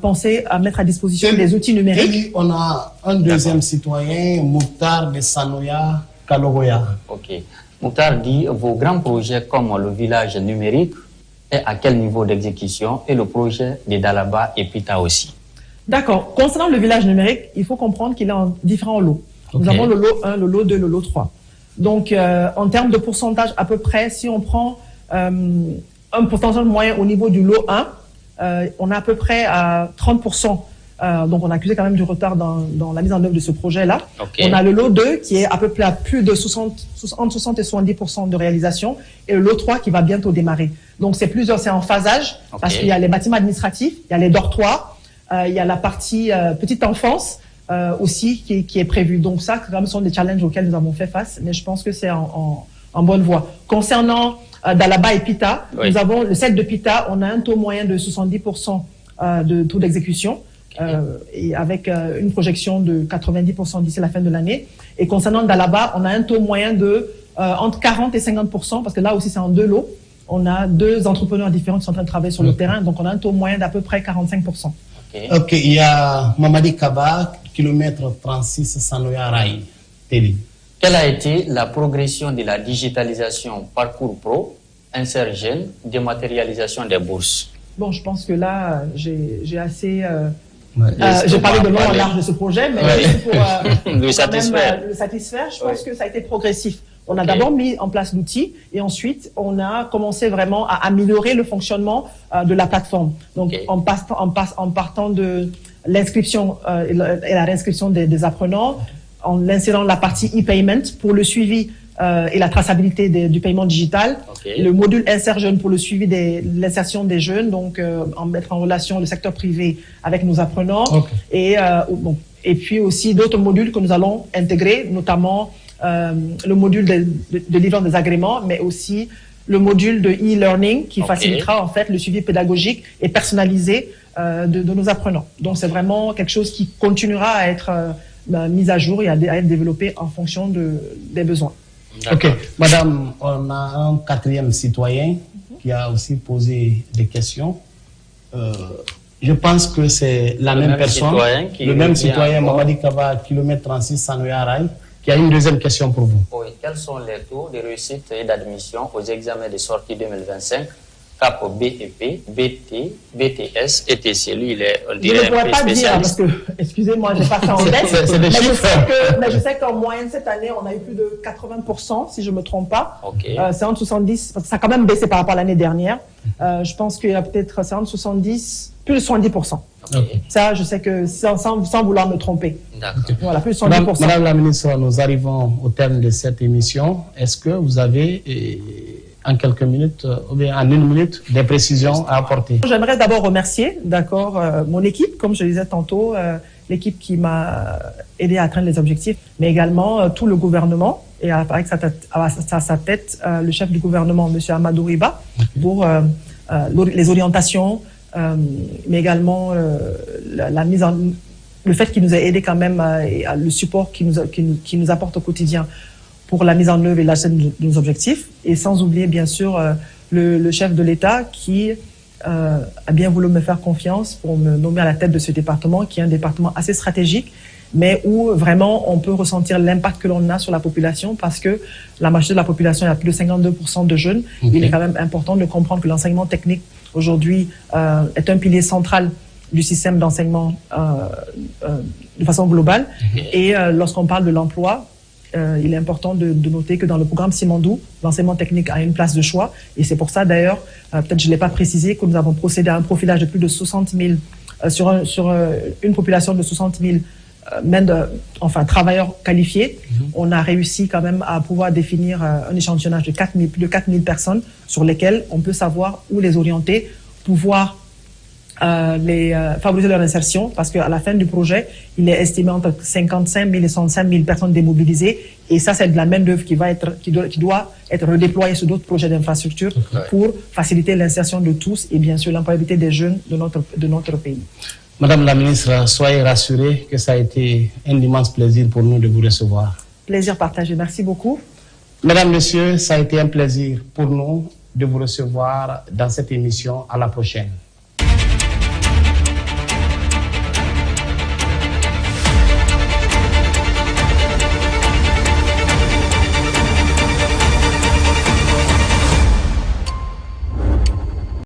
pensé à mettre à disposition des outils numériques. On a un deuxième citoyen, Mouktar de Sanoya Kalogoya. Ok. Mouktar dit, vos grands projets comme le village numérique est à quel niveau d'exécution et le projet de Dalaba et Pita aussi? D'accord. Concernant le village numérique, il faut comprendre qu'il est en différents lots. Okay. Nous avons le lot 1, le lot 2, le lot 3. Donc, en termes de pourcentage, à peu près, si on prend un pourcentage moyen au niveau du lot 1, on est à peu près à 30%. Donc, on a accusé quand même du retard dans la mise en œuvre de ce projet-là. Okay. On a le lot 2 qui est à peu près à plus de entre 60 et 70% de réalisation et le lot 3 qui va bientôt démarrer. Donc, c'est en phasage parce qu'il y a les bâtiments administratifs, il y a les dortoirs, il y a la partie petite enfance aussi qui est prévue. Donc, ça, quand même, sont des challenges auxquels nous avons fait face, mais je pense que c'est en bonne voie. Concernant Dalaba et Pita, nous avons le set de Pita, on a un taux moyen de 70% de taux d'exécution. Et avec une projection de 90% d'ici la fin de l'année. Et concernant Dalaba, on a un taux moyen de entre 40 et 50%, parce que là aussi c'est en deux lots. On a deux entrepreneurs différents qui sont en train de travailler sur le terrain, donc on a un taux moyen d'à peu près 45%. Ok, il y a Mamadi Kaba, kilomètre 36 Sanoya Rai, Télé. Quelle a été la progression de la digitalisation Parcours Pro, Insert Jeune, dématérialisation des bourses? Bon, je pense que là, j'ai assez... j'ai parlé de long en large de ce projet, mais pour le satisfaire. Le satisfaire, je pense que ça a été progressif. On a d'abord mis en place l'outil et ensuite on a commencé vraiment à améliorer le fonctionnement de la plateforme. Donc en partant de l'inscription et la réinscription des apprenants, en insérant la partie e-payment pour le suivi et la traçabilité du paiement digital, le module Insert Jeune pour le suivi de l'insertion des jeunes, donc en mettre en relation le secteur privé avec nos apprenants, et puis aussi d'autres modules que nous allons intégrer, notamment le module de livrance des agréments, mais aussi le module de e-learning qui facilitera en fait le suivi pédagogique et personnalisé de nos apprenants. Donc c'est vraiment quelque chose qui continuera à être mis à jour et à être développé en fonction des besoins. Ok, Madame, on a un quatrième citoyen qui a aussi posé des questions. Je pense que c'est la même personne, le même citoyen, Mamadi Kaba, kilomètre 36, Sanoya Rai, qui a une deuxième question pour vous. Oui, quels sont les taux de réussite et d'admission aux examens de sortie 2025, CAP BEP, BT, BTS, ETC? Lui, il est, on dirait, je ne pourrais pas dire, parce que, excusez-moi, je n'ai pas ça en tête. C'est des chiffres. Mais je sais qu'en moyenne, cette année, on a eu plus de 80%, si je ne me trompe pas. C'est entre 70, parce que ça a quand même baissé par rapport à l'année dernière. Je pense qu'il y a peut-être, c'est entre 70, plus de 70%. Ça, je sais que sans vouloir me tromper. Voilà, plus de 70%. Madame la ministre, nous arrivons au terme de cette émission. Est-ce que vous avez, en quelques minutes, ou bien en une minute, des précisions à apporter? J'aimerais d'abord remercier, mon équipe, comme je le disais tantôt, l'équipe qui m'a aidé à atteindre les objectifs, mais également tout le gouvernement, et avec sa tête, le chef du gouvernement, M. Amadou Riba, pour les orientations, mais également le fait qu'il nous a aidé quand même, le support qu'il nous apporte au quotidien pour la mise en œuvre et l'atteinte de nos objectifs, et sans oublier bien sûr le chef de l'État qui a bien voulu me faire confiance pour me nommer à la tête de ce département, qui est un département assez stratégique, mais où vraiment on peut ressentir l'impact que l'on a sur la population, parce que la majorité de la population, il y a plus de 52% de jeunes. Il est quand même important de comprendre que l'enseignement technique aujourd'hui est un pilier central du système d'enseignement de façon globale. Et lorsqu'on parle de l'emploi, il est important de noter que dans le programme Simandou, l'enseignement technique a une place de choix. Et c'est pour ça, d'ailleurs, peut-être je ne l'ai pas précisé, que nous avons procédé à un profilage de plus de 60 000, sur une population de 60 000 travailleurs qualifiés. On a réussi quand même à pouvoir définir un échantillonnage de plus de 4 000 personnes sur lesquelles on peut savoir où les orienter, pouvoir favoriser leur insertion, parce qu'à la fin du projet, il est estimé entre 55 000 et 65 000 personnes démobilisées, et ça, c'est de la main-d'œuvre qui doit être redéployée sur d'autres projets d'infrastructure pour faciliter l'insertion de tous et bien sûr l'employabilité des jeunes de notre pays. Madame la ministre, soyez rassurée que ça a été un immense plaisir pour nous de vous recevoir. Plaisir partagé, merci beaucoup. Mesdames, Messieurs, ça a été un plaisir pour nous de vous recevoir dans cette émission. À la prochaine.